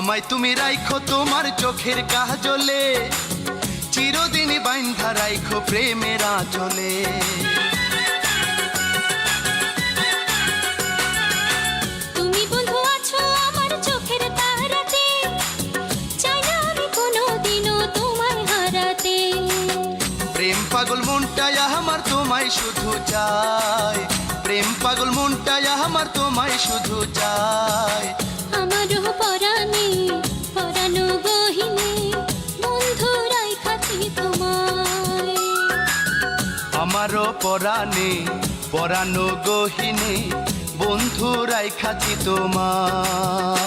আমায় তুমি রাইখো তোমার চোখের কাজলে, চিরদিন বাইন্ধা রাইখো প্রেমের আঁচলে। তুমি বন্ধু আছো আমার চোখের তারাতে, চাই না আমি কোনোদিনও তোমায় হারাতে। প্রেম পাগল মনটাই আমার তোমায় শুধু চায়, প্রেম পাগল মনটাই আমার তোমায় শুধু চায়। আমারও পরাণে পরানো গহিনে বন্ধু রাইখাছি তোমায়। আমারও পরাণে পরানো গহিনে বন্ধু রাইখাছি তোমায়।